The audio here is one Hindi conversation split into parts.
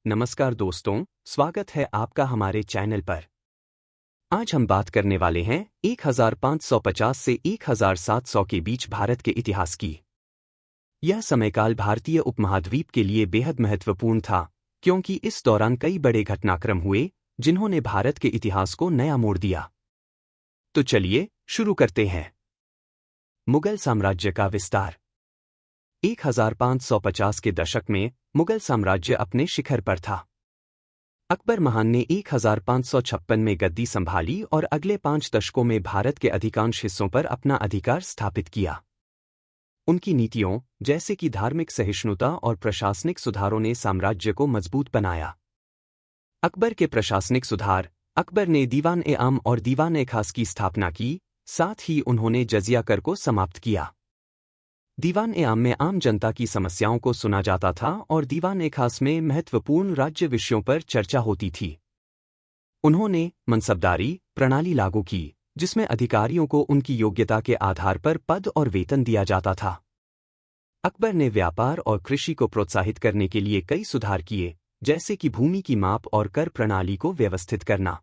नमस्कार दोस्तों, स्वागत है आपका हमारे चैनल पर। आज हम बात करने वाले हैं 1550 से 1700 के बीच भारत के इतिहास की। यह समयकाल भारतीय उपमहाद्वीप के लिए बेहद महत्वपूर्ण था, क्योंकि इस दौरान कई बड़े घटनाक्रम हुए जिन्होंने भारत के इतिहास को नया मोड़ दिया। तो चलिए शुरू करते हैं। मुगल साम्राज्य का विस्तार। 1550 के दशक में मुगल साम्राज्य अपने शिखर पर था। अकबर महान ने 1556 में गद्दी संभाली और अगले 5 दशकों में भारत के अधिकांश हिस्सों पर अपना अधिकार स्थापित किया। उनकी नीतियों, जैसे कि धार्मिक सहिष्णुता और प्रशासनिक सुधारों ने साम्राज्य को मजबूत बनाया। अकबर के प्रशासनिक सुधार। अकबर ने दीवान-ए-आम और दीवान-ए-खास की स्थापना की, साथ ही उन्होंने जजिया कर को समाप्त किया। दीवान-ए-आम में आम जनता की समस्याओं को सुना जाता था और दीवान-ए-खास में महत्वपूर्ण राज्य विषयों पर चर्चा होती थी। उन्होंने मनसबदारी प्रणाली लागू की, जिसमें अधिकारियों को उनकी योग्यता के आधार पर पद और वेतन दिया जाता था। अकबर ने व्यापार और कृषि को प्रोत्साहित करने के लिए कई सुधार किए, जैसे कि भूमि की माप और कर प्रणाली को व्यवस्थित करना।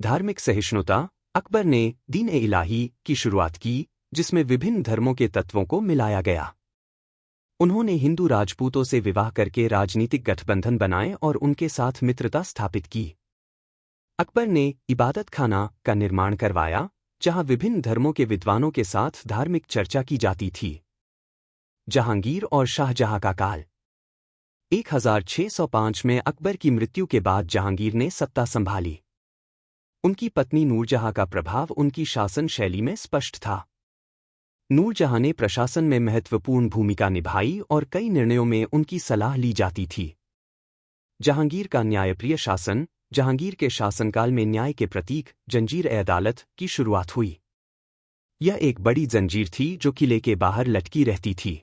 धार्मिक सहिष्णुता। अकबर ने दीन-ए-इलाही की शुरुआत की, जिसमें विभिन्न धर्मों के तत्वों को मिलाया गया। उन्होंने हिंदू राजपूतों से विवाह करके राजनीतिक गठबंधन बनाए और उनके साथ मित्रता स्थापित की। अकबर ने इबादत खाना का निर्माण करवाया, जहां विभिन्न धर्मों के विद्वानों के साथ धार्मिक चर्चा की जाती थी। जहांगीर और शाहजहां का काल। 1605 में अकबर की मृत्यु के बाद जहांगीर ने सत्ता संभाली। उनकी पत्नी नूरजहां का प्रभाव उनकी शासन शैली में स्पष्ट था। नूरजहां ने प्रशासन में महत्वपूर्ण भूमिका निभाई और कई निर्णयों में उनकी सलाह ली जाती थी। जहांगीर का न्यायप्रिय शासन। जहांगीर के शासनकाल में न्याय के प्रतीक जंजीर-ए-अदालत की शुरुआत हुई। यह एक बड़ी जंजीर थी जो किले के बाहर लटकी रहती थी।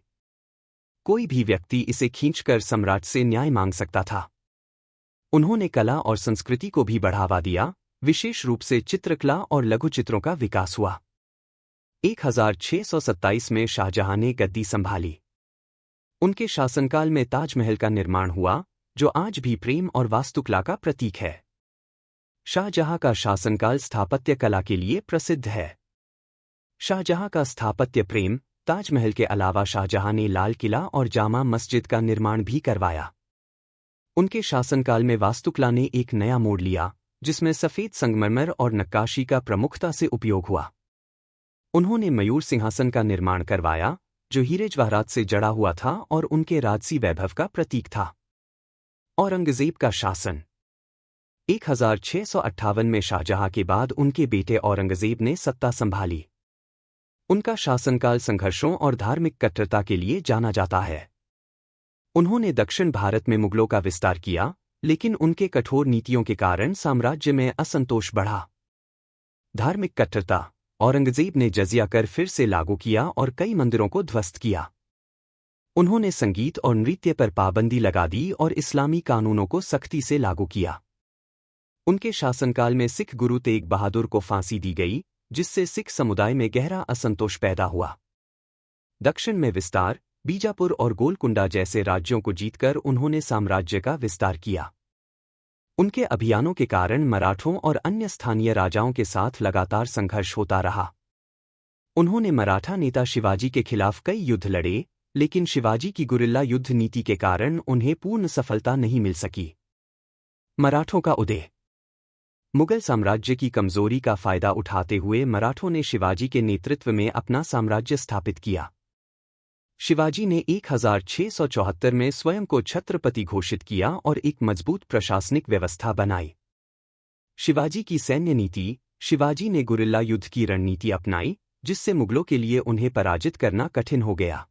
कोई भी व्यक्ति इसे खींचकर सम्राट से न्याय मांग सकता था। उन्होंने कला और संस्कृति को भी बढ़ावा दिया, विशेष रूप से चित्रकला और लघुचित्रों का विकास हुआ। 1627 में शाहजहां ने गद्दी संभाली। उनके शासनकाल में ताजमहल का निर्माण हुआ, जो आज भी प्रेम और वास्तुकला का प्रतीक है। शाहजहां का शासनकाल स्थापत्य कला के लिए प्रसिद्ध है। शाहजहां का स्थापत्य प्रेम। ताजमहल के अलावा शाहजहां ने लाल किला और जामा मस्जिद का निर्माण भी करवाया। उनके शासनकाल में वास्तुकला ने एक नया मोड़ लिया, जिसमें सफेद संगमरमर और नक्काशी का प्रमुखता से उपयोग हुआ। उन्होंने मयूर सिंहासन का निर्माण करवाया, जो हीरे जवाहरात से जड़ा हुआ था और उनके राजसी वैभव का प्रतीक था। औरंगजेब का शासन। 1658 में शाहजहां के बाद उनके बेटे औरंगजेब ने सत्ता संभाली। उनका शासनकाल संघर्षों और धार्मिक कट्टरता के लिए जाना जाता है। उन्होंने दक्षिण भारत में मुगलों का विस्तार किया, लेकिन उनके कठोर नीतियों के कारण साम्राज्य में असंतोष बढ़ा। धार्मिक कट्टरता। औरंगजेब ने जजिया कर फिर से लागू किया और कई मंदिरों को ध्वस्त किया। उन्होंने संगीत और नृत्य पर पाबंदी लगा दी और इस्लामी कानूनों को सख्ती से लागू किया। उनके शासनकाल में सिख गुरु तेग बहादुर को फांसी दी गई, जिससे सिख समुदाय में गहरा असंतोष पैदा हुआ। दक्षिण में विस्तार। बीजापुर और गोलकुंडा जैसे राज्यों को जीतकर उन्होंने साम्राज्य का विस्तार किया। उनके अभियानों के कारण मराठों और अन्य स्थानीय राजाओं के साथ लगातार संघर्ष होता रहा। उन्होंने मराठा नेता शिवाजी के खिलाफ कई युद्ध लड़े, लेकिन शिवाजी की गुरिल्ला युद्ध नीति के कारण उन्हें पूर्ण सफलता नहीं मिल सकी। मराठों का उदय। मुगल साम्राज्य की कमजोरी का फायदा उठाते हुए मराठों ने शिवाजी के नेतृत्व में अपना साम्राज्य स्थापित किया। शिवाजी ने 1674 में स्वयं को छत्रपति घोषित किया और एक मजबूत प्रशासनिक व्यवस्था बनाई। शिवाजी की सैन्य नीति। शिवाजी ने गुरिल्ला युद्ध की रणनीति अपनाई, जिससे मुगलों के लिए उन्हें पराजित करना कठिन हो गया।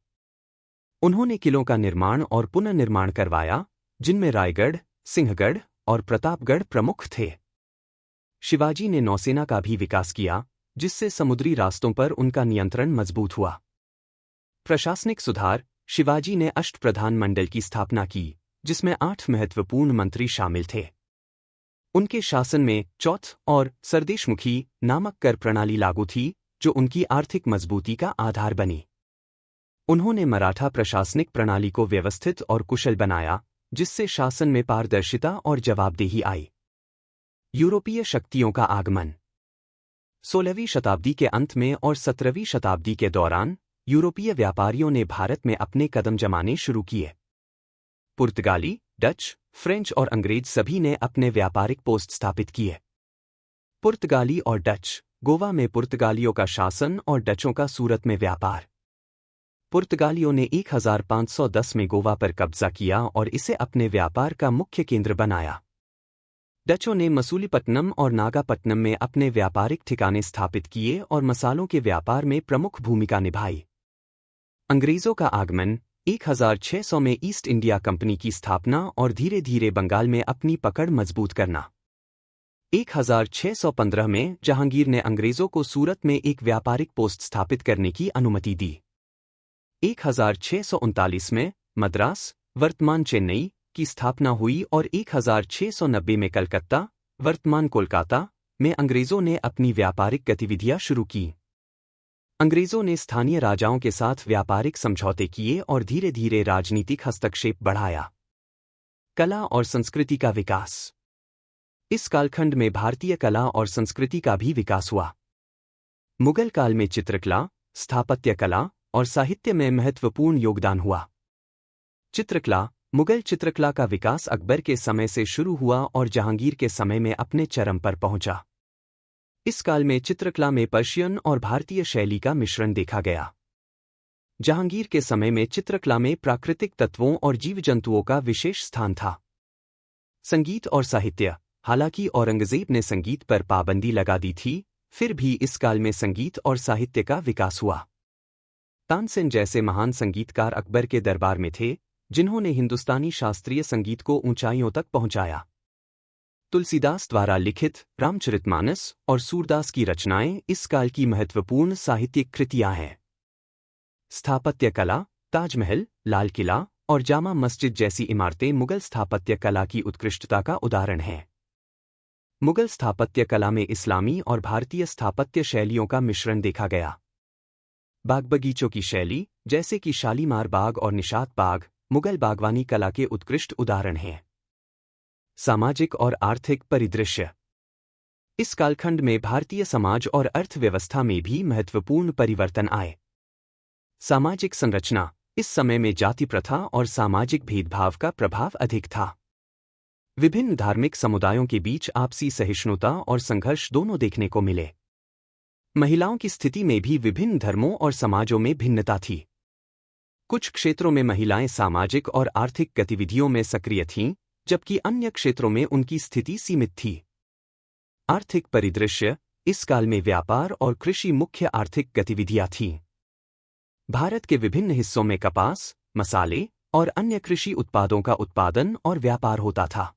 उन्होंने किलों का निर्माण और पुनर्निर्माण करवाया, जिनमें रायगढ़, सिंहगढ़ और प्रतापगढ़ प्रमुख थे। शिवाजी ने नौसेना का भी विकास किया, जिससे समुद्री रास्तों पर उनका नियंत्रण मजबूत हुआ। प्रशासनिक सुधार। शिवाजी ने अष्टप्रधान मंडल की स्थापना की, जिसमें 8 महत्वपूर्ण मंत्री शामिल थे। उनके शासन में चौथ और सरदेशमुखी नामक कर प्रणाली लागू थी, जो उनकी आर्थिक मजबूती का आधार बनी। उन्होंने मराठा प्रशासनिक प्रणाली को व्यवस्थित और कुशल बनाया, जिससे शासन में पारदर्शिता और जवाबदेही आई। यूरोपीय शक्तियों का आगमन। 16वीं शताब्दी के अंत में और 17वीं शताब्दी के दौरान यूरोपीय व्यापारियों ने भारत में अपने कदम जमाने शुरू किए। पुर्तगाली, डच, फ्रेंच और अंग्रेज सभी ने अपने व्यापारिक पोस्ट स्थापित किए। पुर्तगाली और डच। गोवा में पुर्तगालियों का शासन और डचों का सूरत में व्यापार। पुर्तगालियों ने 1510 में गोवा पर कब्जा किया और इसे अपने व्यापार का मुख्य केंद्र बनाया। डचों ने मसूलीपट्टनम और नागापट्टनम में अपने व्यापारिक ठिकाने स्थापित किए और मसालों के व्यापार में प्रमुख भूमिका निभाई। अंग्रेजों का आगमन। 1600 में ईस्ट इंडिया कंपनी की स्थापना और धीरे धीरे बंगाल में अपनी पकड़ मजबूत करना। 1615 में जहांगीर ने अंग्रेजों को सूरत में एक व्यापारिक पोस्ट स्थापित करने की अनुमति दी। 1639 में मद्रास, वर्तमान चेन्नई, की स्थापना हुई और 1690 में कलकत्ता, वर्तमान कोलकाता, में अंग्रेजों ने अपनी व्यापारिक गतिविधियां शुरू की। अंग्रेजों ने स्थानीय राजाओं के साथ व्यापारिक समझौते किए और धीरे धीरे राजनीतिक हस्तक्षेप बढ़ाया। कला और संस्कृति का विकास। इस कालखंड में भारतीय कला और संस्कृति का भी विकास हुआ। मुगल काल में चित्रकला, स्थापत्य कला और साहित्य में महत्वपूर्ण योगदान हुआ। चित्रकला। मुगल चित्रकला का विकास अकबर के समय से शुरू हुआ और जहांगीर के समय में अपने चरम पर पहुंचा। इस काल में चित्रकला में पर्शियन और भारतीय शैली का मिश्रण देखा गया। जहांगीर के समय में चित्रकला में प्राकृतिक तत्वों और जीव जंतुओं का विशेष स्थान था। संगीत और साहित्य। हालांकि औरंगजेब ने संगीत पर पाबंदी लगा दी थी, फिर भी इस काल में संगीत और साहित्य का विकास हुआ। तानसेन जैसे महान संगीतकार अकबर के दरबार में थे, जिन्होंने हिंदुस्तानी शास्त्रीय संगीत को ऊंचाइयों तक पहुंचाया। तुलसीदास द्वारा लिखित रामचरितमानस और सूरदास की रचनाएं इस काल की महत्वपूर्ण साहित्यिक कृतियां हैं। स्थापत्य कला। ताजमहल, लाल किला और जामा मस्जिद जैसी इमारतें मुगल स्थापत्य कला की उत्कृष्टता का उदाहरण हैं। मुगल स्थापत्य कला में इस्लामी और भारतीय स्थापत्य शैलियों का मिश्रण देखा गया। बाग बगीचों की शैली, जैसे कि शालीमार बाग और निशात बाग, मुगल बागवानी कला के उत्कृष्ट उदाहरण हैं। सामाजिक और आर्थिक परिदृश्य। इस कालखंड में भारतीय समाज और अर्थव्यवस्था में भी महत्वपूर्ण परिवर्तन आए। सामाजिक संरचना। इस समय में जाति प्रथा और सामाजिक भेदभाव का प्रभाव अधिक था। विभिन्न धार्मिक समुदायों के बीच आपसी सहिष्णुता और संघर्ष दोनों देखने को मिले। महिलाओं की स्थिति में भी विभिन्न धर्मों और समाजों में भिन्नता थी। कुछ क्षेत्रों में महिलाएं सामाजिक और आर्थिक गतिविधियों में सक्रिय थीं, जबकि अन्य क्षेत्रों में उनकी स्थिति सीमित थी। आर्थिक परिदृश्य। इस काल में व्यापार और कृषि मुख्य आर्थिक गतिविधियां थीं। भारत के विभिन्न हिस्सों में कपास, मसाले और अन्य कृषि उत्पादों का उत्पादन और व्यापार होता था।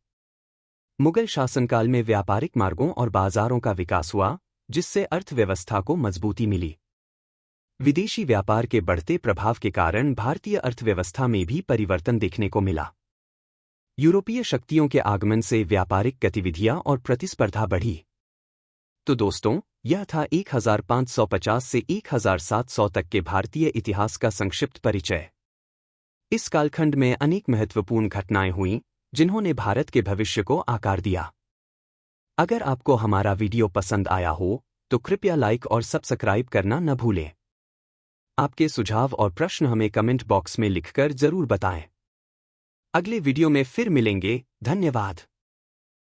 मुगल शासनकाल में व्यापारिक मार्गों और बाजारों का विकास हुआ, जिससे अर्थव्यवस्था को मजबूती मिली। विदेशी व्यापार के बढ़ते प्रभाव के कारण भारतीय अर्थव्यवस्था में भी परिवर्तन देखने को मिला। यूरोपीय शक्तियों के आगमन से व्यापारिक गतिविधियां और प्रतिस्पर्धा बढ़ी। तो दोस्तों, यह था 1550 से 1700 तक के भारतीय इतिहास का संक्षिप्त परिचय। इस कालखंड में अनेक महत्वपूर्ण घटनाएं हुईं, जिन्होंने भारत के भविष्य को आकार दिया। अगर आपको हमारा वीडियो पसंद आया हो, तो कृपया लाइक और सब्सक्राइब करना न भूलें। आपके सुझाव और प्रश्न हमें कमेंट बॉक्स में लिखकर जरूर बताएं। अगले वीडियो में फिर मिलेंगे। धन्यवाद।